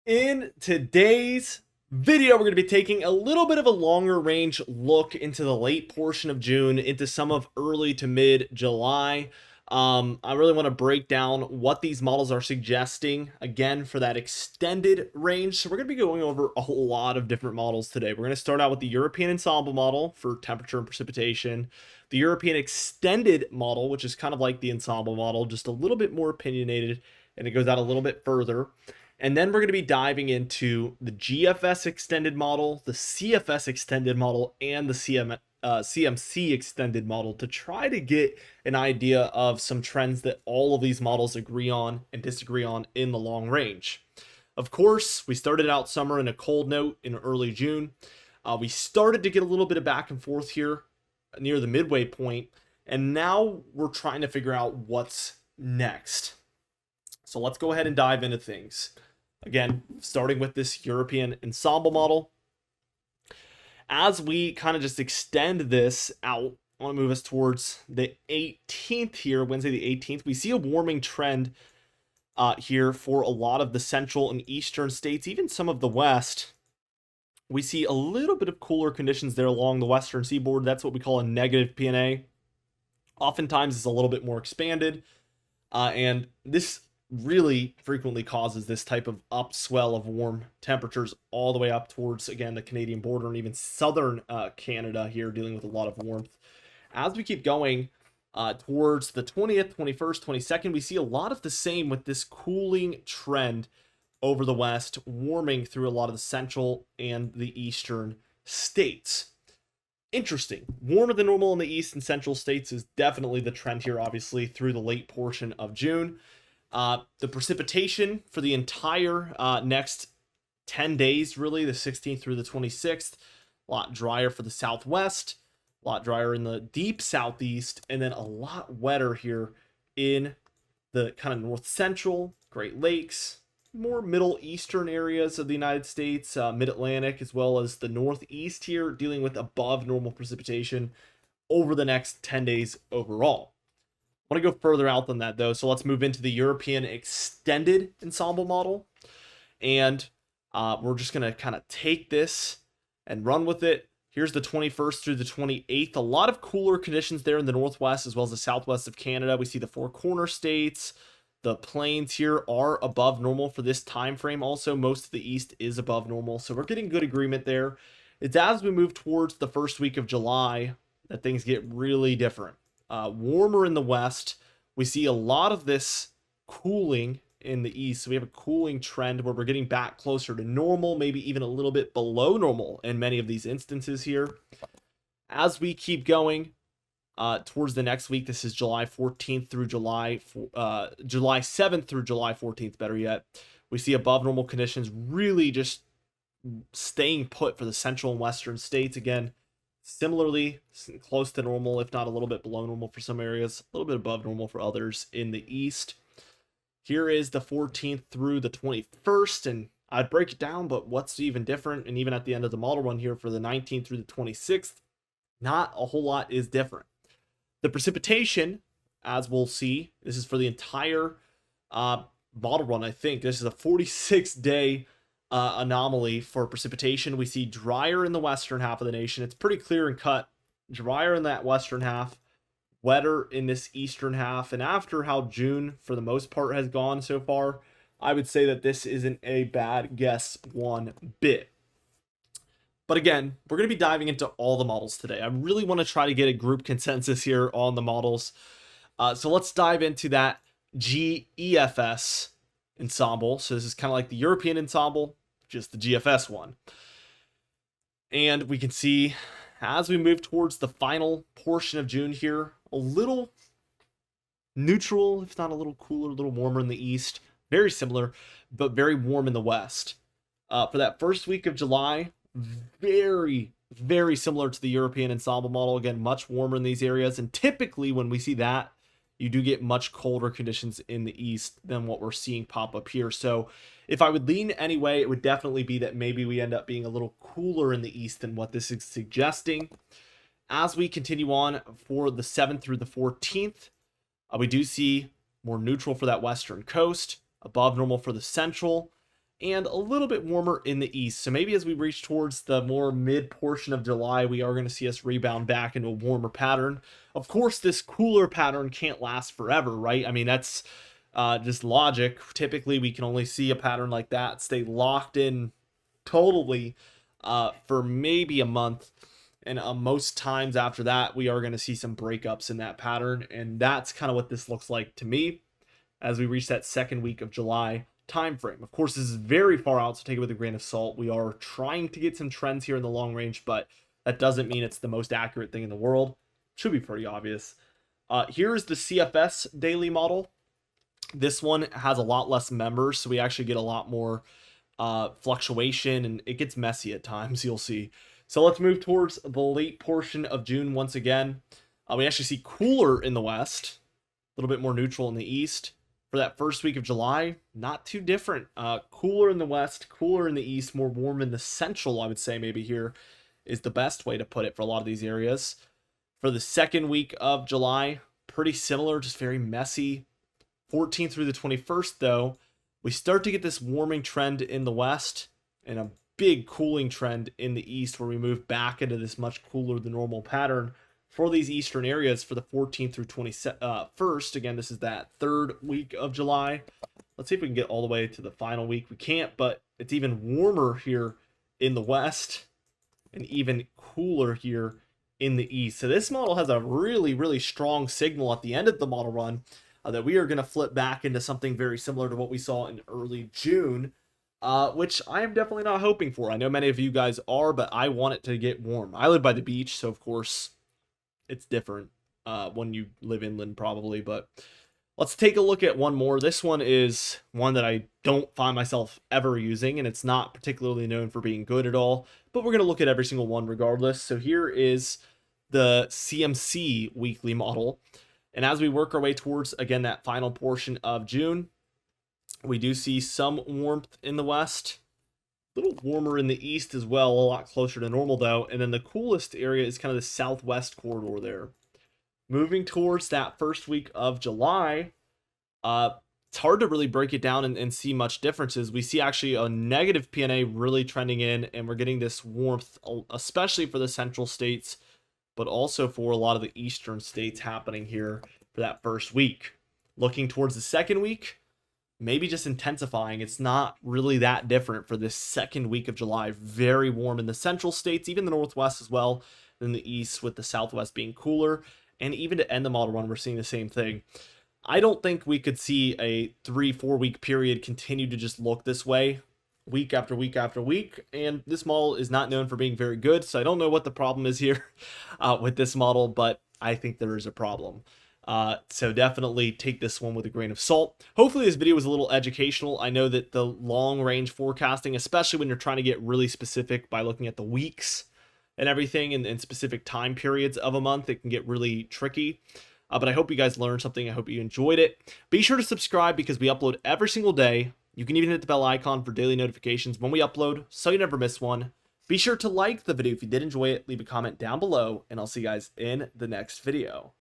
In today's video, we're going to be taking a little bit of a longer range look into the late portion of June, into some of early to mid July. I really want to break down what these models are suggesting, again, for that extended range. So we're going to be going over a whole lot of different models today. We're going to start out with the European Ensemble model for temperature and precipitation, the European Extended model, which is kind of like the Ensemble model, just a little bit more opinionated, and it goes out a little bit further. And then we're going to be diving into the GFS extended model, the CFS extended model, and the CMC extended model to try to get an idea of some trends that all of these models agree on and disagree on in the long range. Of course, we started out summer in a cold note in early June. We started to get a little bit of back and forth here near the midway point, and now we're trying to figure out what's next. So let's go ahead and dive into things. Again, starting with this European Ensemble model. As we kind of just extend this out, I want to move us towards the 18th here, Wednesday the 18th. We see a warming trend here for a lot of the central and eastern states, even some of the west. We see a little bit of cooler conditions there along the western seaboard. That's what we call a negative PNA. Oftentimes it's a little bit more expanded, and this really frequently causes this type of upswell of warm temperatures all the way up towards, again, the Canadian border and even southern Canada here, dealing with a lot of warmth. As we keep going towards the 20th, 21st, 22nd, we see a lot of the same with this cooling trend over the west, warming through a lot of the central and the eastern states. Interesting. Warmer than normal in the east and central states is definitely the trend here, obviously, through the late portion of June. The precipitation for the entire next 10 days, really, the 16th through the 26th, a lot drier for the southwest, a lot drier in the deep southeast, and then a lot wetter here in the kind of north central, Great Lakes, more middle eastern areas of the United States, mid-Atlantic, as well as the northeast here, dealing with above normal precipitation over the next 10 days overall. I want to go further out than that, though, so let's move into the European Extended Ensemble model. And we're just going to kind of take this and run with it. Here's the 21st through the 28th. A lot of cooler conditions there in the northwest as well as the southwest of Canada. We see the Four Corner States. The plains here are above normal for this time frame. Also, most of the east is above normal, so we're getting good agreement there. It's as we move towards the first week of July that things get really different. Warmer in the west. We see a lot of this cooling in the east. So we have a cooling trend where we're getting back closer to normal, maybe even a little bit below normal in many of these instances here. As we keep going towards the next week, this is July 14th through July 7th through July 14th, better yet. We see above normal conditions really just staying put for the central and western states. Again, similarly close to normal, if not a little bit below normal for some areas, a little bit above normal for others in the east. Here is the 14th through the 21st, and I'd break it down, but what's even different? And even at the end of the model run here for the 19th through the 26th, not a whole lot is different. The precipitation, as we'll see, this is for the entire model run, I think. This is a 46-day anomaly for precipitation. We see drier in the western half of the nation. It's pretty clear and cut. Drier in that western half, wetter in this eastern half. And after how June, for the most part, has gone so far, I would say that this isn't a bad guess one bit. But again, we're going to be diving into all the models today. I really want to try to get a group consensus here on the models. So let's dive into that GEFS ensemble. So this is kind of like the European ensemble, just the GFS one. And we can see as we move towards the final portion of June here, a little neutral, if not a little cooler, a little warmer in the east. Very similar, but very warm in the west. For that first week of July, very, very similar to the European ensemble model. Again, much warmer in these areas. And typically when we see that, you do get much colder conditions in the east than what we're seeing pop up here. So if I would lean anyway, it would definitely be that maybe we end up being a little cooler in the east than what this is suggesting. As we continue on for the 7th through the 14th, we do see more neutral for that western coast, above normal for the central, and a little bit warmer in the east. So maybe as we reach towards the more mid portion of July, we are going to see us rebound back into a warmer pattern. Of course, this cooler pattern can't last forever, right? I mean, that's just logic. Typically, we can only see a pattern like that stay locked in totally for maybe a month. And most times after that, we are going to see some breakups in that pattern. And that's kind of what this looks like to me as we reach that second week of July time frame. Of course, this is very far out, so take it with a grain of salt. We are trying to get some trends here in the long range, but that doesn't mean it's the most accurate thing in the world. Should be pretty obvious. Here is the CFS daily model. This one has a lot less members, so we actually get a lot more fluctuation, and it gets messy at times, you'll see. So let's move towards the late portion of June once again. We actually see cooler in the west, a little bit more neutral in the east. For that first week of July, not too different. Cooler in the west, cooler in the east, more warm in the central, I would say maybe here is the best way to put it for a lot of these areas. For the second week of July, pretty similar, just very messy. 14th through the 21st, though, we start to get this warming trend in the west and a big cooling trend in the east, where we move back into this much cooler than normal pattern for these eastern areas for the 14th through 21st. Again, this is that third week of July. Let's see if we can get all the way to the final week. We can't, but it's even warmer here in the west and even cooler here in the east. So this model has a really, really strong signal at the end of the model run that we are going to flip back into something very similar to what we saw in early June. Which I am definitely not hoping for. I know many of you guys are, but I want it to get warm. I live by the beach, so of course it's different when you live inland probably, but let's take a look at one more. This one is one that I don't find myself ever using, and it's not particularly known for being good at all, but we're going to look at every single one regardless. So here is the CMC weekly model, and as we work our way towards, again, that final portion of June, we do see some warmth in the west, a little warmer in the east as well, a lot closer to normal though. And then the coolest area is kind of the southwest corridor there. Moving towards that first week of July, it's hard to really break it down and see much differences. We see actually a negative PNA really trending in, and we're getting this warmth, especially for the central states, but also for a lot of the eastern states happening here for that first week. Looking towards the second week, maybe just intensifying. It's not really that different for this second week of July. Very warm in the central states, even the northwest as well, than the east, with the southwest being cooler. And even to end the model run, we're seeing the same thing. I don't think we could see a 3-4 week period continue to just look this way week after week after week. And this model is not known for being very good, so I don't know what the problem is here with this model, but I think there is a problem. So definitely take this one with a grain of salt. Hopefully this video was a little educational. I know that the long range forecasting, especially when you're trying to get really specific by looking at the weeks and everything and specific time periods of a month, it can get really tricky. But I hope you guys learned something. I hope you enjoyed it. Be sure to subscribe because we upload every single day. You can even hit the bell icon for daily notifications when we upload, so you never miss one. Be sure to like the video if you did enjoy it. Leave a comment down below, and I'll see you guys in the next video.